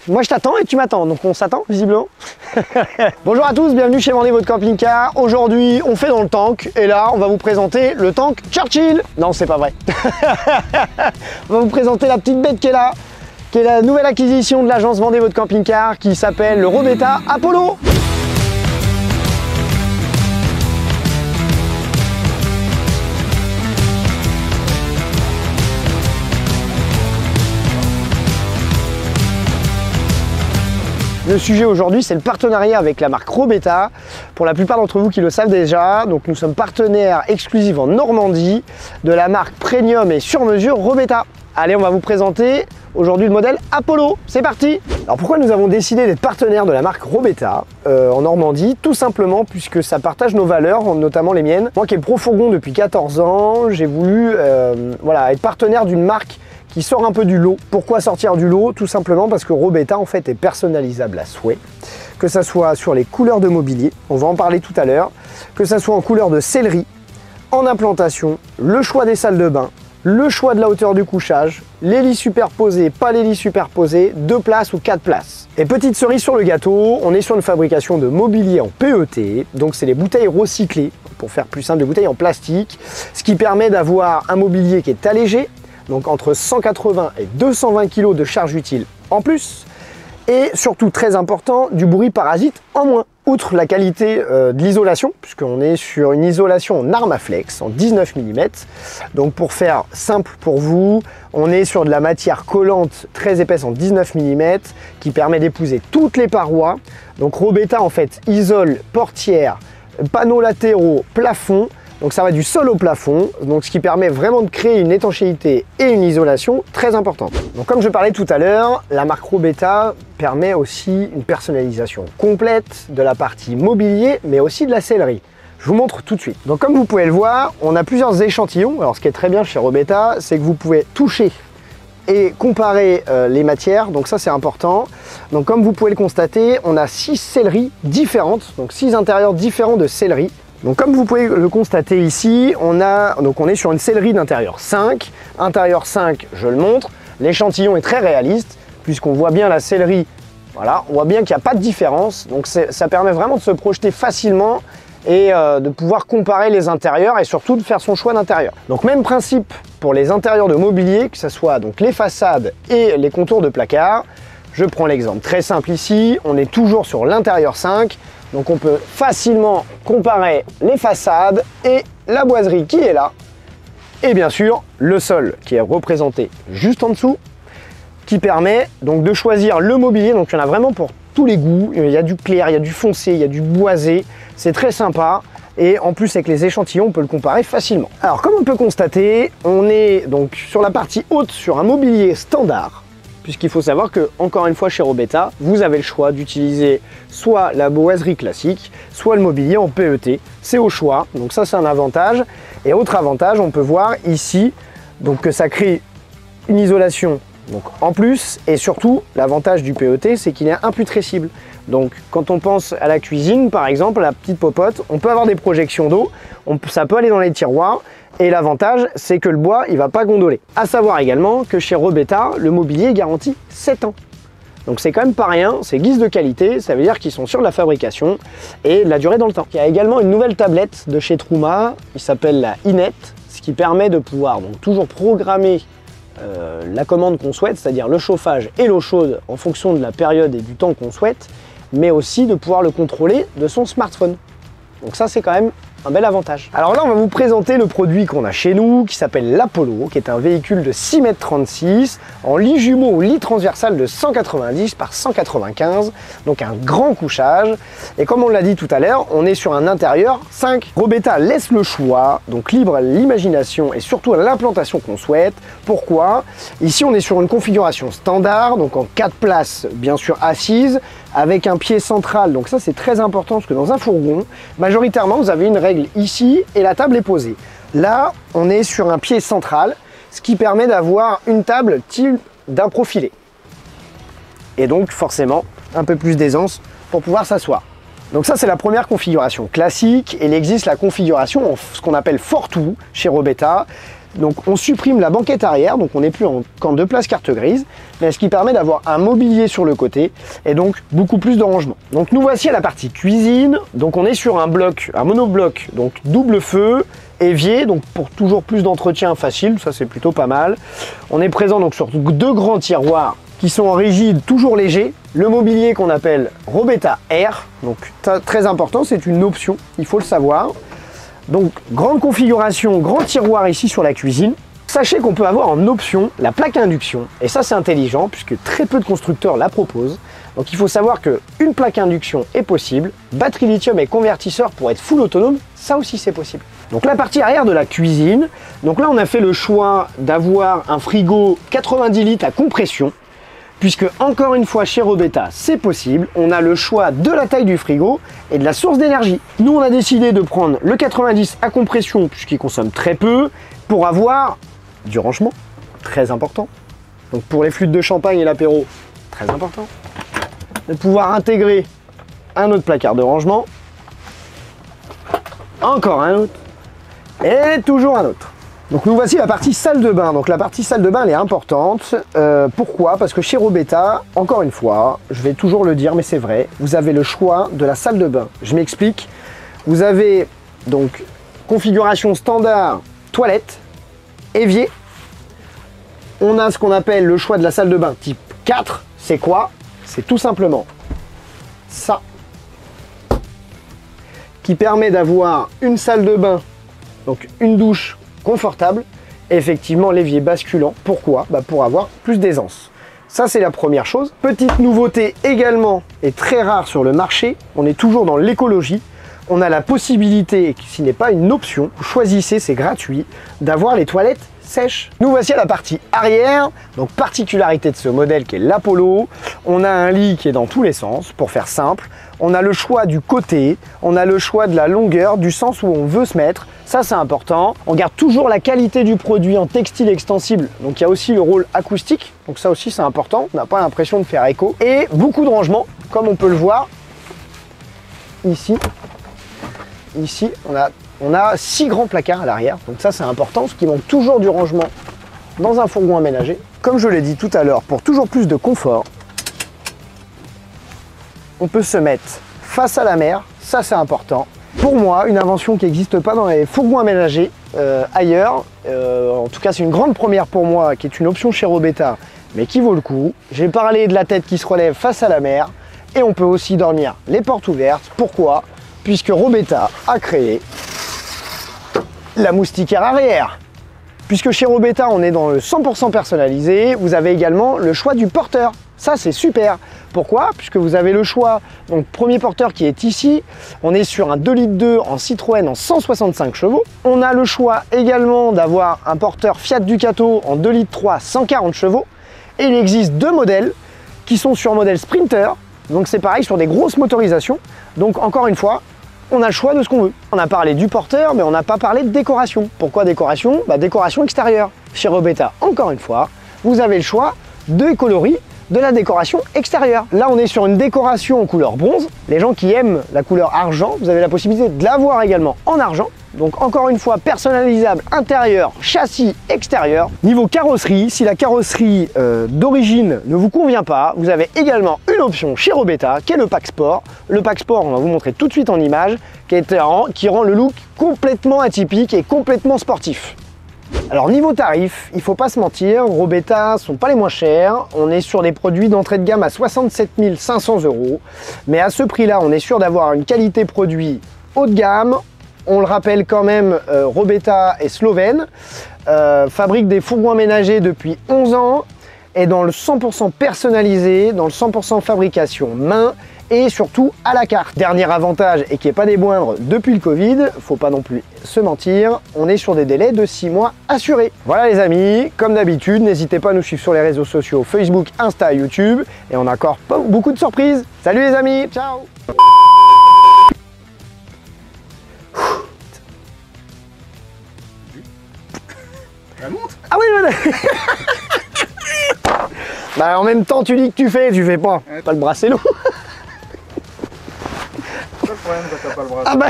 Moi je t'attends et tu m'attends, donc on s'attend visiblement. Bonjour à tous, bienvenue chez Vendez votre camping-car. Aujourd'hui on fait dans le tank et là on va vous présenter le tank Churchill. Non c'est pas vrai. On va vous présenter la petite bête qui est là, qui est la nouvelle acquisition de l'agence Vendez votre camping-car qui s'appelle le Robetta Apollo. Le sujet aujourd'hui, c'est le partenariat avec la marque Robetta. Pour la plupart d'entre vous qui le savent déjà, donc nous sommes partenaires exclusifs en Normandie de la marque premium et sur mesure Robetta. Allez, on va vous présenter aujourd'hui le modèle Apollo. C'est parti! Alors pourquoi nous avons décidé d'être partenaires de la marque Robetta en Normandie? Tout simplement puisque ça partage nos valeurs, notamment les miennes. Moi qui ai le Pro Fourgon depuis 14 ans, j'ai voulu être partenaire d'une marque qui sort un peu du lot. Pourquoi sortir du lot? Tout simplement parce que Robetta en fait est personnalisable à souhait, que ça soit sur les couleurs de mobilier, on va en parler tout à l'heure, que ça soit en couleur de sellerie, en implantation, le choix des salles de bain, le choix de la hauteur du couchage, les lits superposés, pas les lits superposés, 2 places ou 4 places. Et petite cerise sur le gâteau, on est sur une fabrication de mobilier en PET, donc c'est les bouteilles recyclées, pour faire plus simple, des bouteilles en plastique, ce qui permet d'avoir un mobilier qui est allégé, donc entre 180 et 220 kg de charge utile en plus, et surtout très important, du bruit parasite en moins. Outre la qualité de l'isolation, puisqu'on est sur une isolation en Armaflex en 19 mm, donc pour faire simple pour vous, on est sur de la matière collante très épaisse en 19 mm, qui permet d'épouser toutes les parois. Donc Robetta en fait isole portières, panneaux latéraux, plafond. Donc ça va du sol au plafond, donc ce qui permet vraiment de créer une étanchéité et une isolation très importante. Donc comme je parlais tout à l'heure, la marque Robetta permet aussi une personnalisation complète de la partie mobilier, mais aussi de la sellerie. Je vous montre tout de suite. Donc comme vous pouvez le voir, on a plusieurs échantillons. Alors ce qui est très bien chez Robetta, c'est que vous pouvez toucher et comparer les matières, donc ça c'est important. Donc comme vous pouvez le constater, on a 6 selleries différentes, donc 6 intérieurs différents de sellerie. Donc comme vous pouvez le constater ici, on est sur une sellerie d'intérieur 5. Intérieur 5, je le montre, l'échantillon est très réaliste, puisqu'on voit bien la sellerie, voilà, on voit bien qu'il n'y a pas de différence, donc ça permet vraiment de se projeter facilement et de pouvoir comparer les intérieurs et surtout de faire son choix d'intérieur. Donc même principe pour les intérieurs de mobilier, que ce soit donc les façades et les contours de placard. Je prends l'exemple très simple ici, on est toujours sur l'intérieur 5, donc on peut facilement comparer les façades et la boiserie qui est là. Et bien sûr, le sol qui est représenté juste en dessous, qui permet donc de choisir le mobilier. Donc il y en a vraiment pour tous les goûts, il y a du clair, il y a du foncé, il y a du boisé, c'est très sympa. Et en plus avec les échantillons, on peut le comparer facilement. Alors comme on peut constater, on est donc sur la partie haute sur un mobilier standard, puisqu'il faut savoir que, encore une fois, chez Robetta, vous avez le choix d'utiliser soit la boiserie classique, soit le mobilier en PET. C'est au choix, donc ça c'est un avantage. Et autre avantage, on peut voir ici donc, que ça crée une isolation donc, en plus, et surtout, l'avantage du PET, c'est qu'il est imputrescible. Donc quand on pense à la cuisine, par exemple, à la petite popote, on peut avoir des projections d'eau, ça peut aller dans les tiroirs, et l'avantage, c'est que le bois, il va pas gondoler. À savoir également que chez Robetta, le mobilier est garanti 7 ans. Donc c'est quand même pas rien, c'est guise de qualité, ça veut dire qu'ils sont sûrs de la fabrication et de la durée dans le temps. Il y a également une nouvelle tablette de chez Truma, qui s'appelle la Inet, ce qui permet de pouvoir donc, toujours programmer la commande qu'on souhaite, c'est-à-dire le chauffage et l'eau chaude en fonction de la période et du temps qu'on souhaite, mais aussi de pouvoir le contrôler de son smartphone. Donc ça c'est quand même un bel avantage. Alors là on va vous présenter le produit qu'on a chez nous qui s'appelle l'Apollo, qui est un véhicule de 6,36 m en lit jumeau ou lit transversal de 190 par 195, donc un grand couchage. Et comme on l'a dit tout à l'heure, on est sur un intérieur 5. Robetta laisse le choix, donc libre à l'imagination et surtout à l'implantation qu'on souhaite. Pourquoi? Ici on est sur une configuration standard, donc en 4 places bien sûr assises, avec un pied central, donc ça c'est très important parce que dans un fourgon, majoritairement vous avez une règle ici et la table est posée. Là, on est sur un pied central, ce qui permet d'avoir une table type d'un profilé. Et donc forcément, un peu plus d'aisance pour pouvoir s'asseoir. Donc ça c'est la première configuration classique, et il existe la configuration en ce qu'on appelle Fortwo chez Robetta. Donc on supprime la banquette arrière, donc on n'est plus en camp de place carte grise, mais ce qui permet d'avoir un mobilier sur le côté et donc beaucoup plus de rangement. Donc nous voici à la partie cuisine. Donc on est sur un bloc, un monobloc, donc double feu, évier, donc pour toujours plus d'entretien facile, ça c'est plutôt pas mal. On est présent donc sur deux grands tiroirs qui sont en rigide, toujours légers. Le mobilier qu'on appelle Robetta Air, donc très important, c'est une option, il faut le savoir. Donc grande configuration, grand tiroir ici sur la cuisine. Sachez qu'on peut avoir en option la plaque induction, et ça c'est intelligent puisque très peu de constructeurs la proposent. Donc il faut savoir qu'une plaque induction est possible, batterie lithium et convertisseur pour être full autonome, ça aussi c'est possible. Donc la partie arrière de la cuisine, donc là on a fait le choix d'avoir un frigo 90 litres à compression, puisque encore une fois chez Robetta c'est possible, on a le choix de la taille du frigo et de la source d'énergie. Nous on a décidé de prendre le 90 à compression puisqu'il consomme très peu, pour avoir du rangement, très important. Donc pour les flûtes de champagne et l'apéro, très important. De pouvoir intégrer un autre placard de rangement, encore un autre, et toujours un autre. Donc nous voici la partie salle de bain. Donc la partie salle de bain elle est importante. Pourquoi? Parce que chez Robetta, encore une fois, je vais toujours le dire mais c'est vrai, vous avez le choix de la salle de bain. Je m'explique. Vous avez donc configuration standard, toilette, évier. On a ce qu'on appelle le choix de la salle de bain type 4. C'est quoi? C'est tout simplement ça qui permet d'avoir une salle de bain, donc une douche confortable, et effectivement l'évier basculant. Pourquoi? Pour avoir plus d'aisance. Ça c'est la première chose. Petite nouveauté également et très rare sur le marché, on est toujours dans l'écologie. On a la possibilité, ce n'est pas une option, vous choisissez, c'est gratuit, d'avoir les toilettes sèches. Nous voici à la partie arrière. Donc particularité de ce modèle qui est l'Apollo, on a un lit qui est dans tous les sens, pour faire simple. On a le choix du côté, on a le choix de la longueur, du sens où on veut se mettre. Ça c'est important. On garde toujours la qualité du produit en textile extensible. Donc il y a aussi le rôle acoustique. Donc ça aussi c'est important. On n'a pas l'impression de faire écho. Et beaucoup de rangement, comme on peut le voir ici. Ici, on a 6 grands placards à l'arrière, donc ça c'est important, parce qu'il manque toujours du rangement dans un fourgon aménagé. Comme je l'ai dit tout à l'heure, pour toujours plus de confort, on peut se mettre face à la mer, ça c'est important. Pour moi, une invention qui n'existe pas dans les fourgons aménagés ailleurs, en tout cas c'est une grande première pour moi, qui est une option chez Robetta, mais qui vaut le coup. J'ai parlé de la tête qui se relève face à la mer, et on peut aussi dormir les portes ouvertes. Pourquoi? Puisque Robetta a créé la moustiquaire arrière. Puisque chez Robetta, on est dans le 100% personnalisé, vous avez également le choix du porteur. Ça, c'est super. Pourquoi? Puisque vous avez le choix, donc premier porteur qui est ici, on est sur un 2,2 litres en Citroën en 165 chevaux. On a le choix également d'avoir un porteur Fiat Ducato en 2,3 litres 140 chevaux. Et il existe deux modèles qui sont sur modèle Sprinter. Donc c'est pareil sur des grosses motorisations. Donc encore une fois, on a le choix de ce qu'on veut. On a parlé du porteur, mais on n'a pas parlé de décoration. Pourquoi décoration? Décoration extérieure. Chez Robetta, encore une fois, vous avez le choix des coloris de la décoration extérieure. Là, on est sur une décoration en couleur bronze. Les gens qui aiment la couleur argent, vous avez la possibilité de l'avoir également en argent. Donc encore une fois, personnalisable intérieur, châssis, extérieur. Niveau carrosserie, si la carrosserie d'origine ne vous convient pas, vous avez également une option chez Robetta qui est le pack sport. Le pack sport, on va vous montrer tout de suite en image, qui rend le look complètement atypique et complètement sportif. Alors niveau tarif, il ne faut pas se mentir, Robetta ne sont pas les moins chers. On est sur des produits d'entrée de gamme à 67 500 €. Mais à ce prix-là, on est sûr d'avoir une qualité produit haut de gamme. On le rappelle quand même, Robetta est slovène, fabrique des fourgons aménagés depuis 11 ans, est dans le 100% personnalisé, dans le 100% fabrication main et surtout à la carte. Dernier avantage, et qui n'est pas des moindres depuis le Covid, faut pas non plus se mentir, on est sur des délais de 6 mois assurés. Voilà les amis, comme d'habitude, n'hésitez pas à nous suivre sur les réseaux sociaux Facebook, Insta, YouTube, et on a encore beaucoup de surprises. Salut les amis, ciao. Ah oui, en même temps tu dis que tu fais pas. Pas le bras c'est long. C'est ça le problème quand t'as pas le bras. Ah bah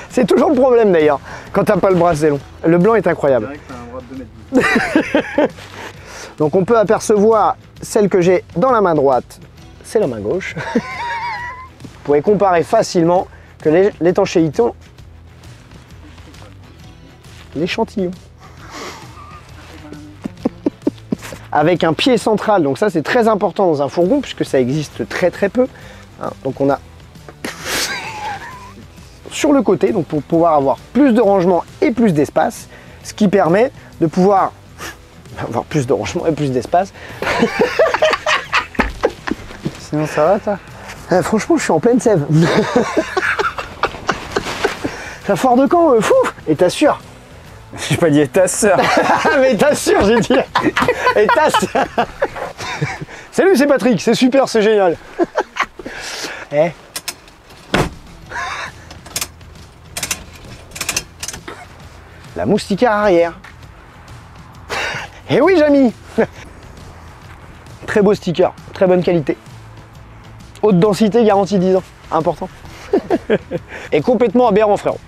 c'est toujours le problème d'ailleurs, quand t'as pas le bras assez long. Le blanc est incroyable. C'est vrai que t'as un bras de 2 m. Donc on peut apercevoir celle que j'ai dans la main droite, c'est la main gauche. Vous pouvez comparer facilement que l'étanchéité, l'échantillon. Avec un pied central, donc ça c'est très important dans un fourgon puisque ça existe très peu. Hein, donc on a sur le côté, donc pour pouvoir avoir plus de rangement et plus d'espace, ce qui permet de pouvoir avoir plus de rangement et plus d'espace. Sinon ça va toi? Franchement je suis en pleine sève. Ça fort de camp, fou. Et t'assures. J'ai pas dit ta sœur. Mais t'assures j'ai dit. Et t'assures. Salut c'est Patrick, c'est super, c'est génial. Eh. La moustiquaire arrière. Eh oui, Jamy. Très beau sticker, très bonne qualité. Haute densité, garantie 10 ans. Important. Et complètement aberrant, frérot.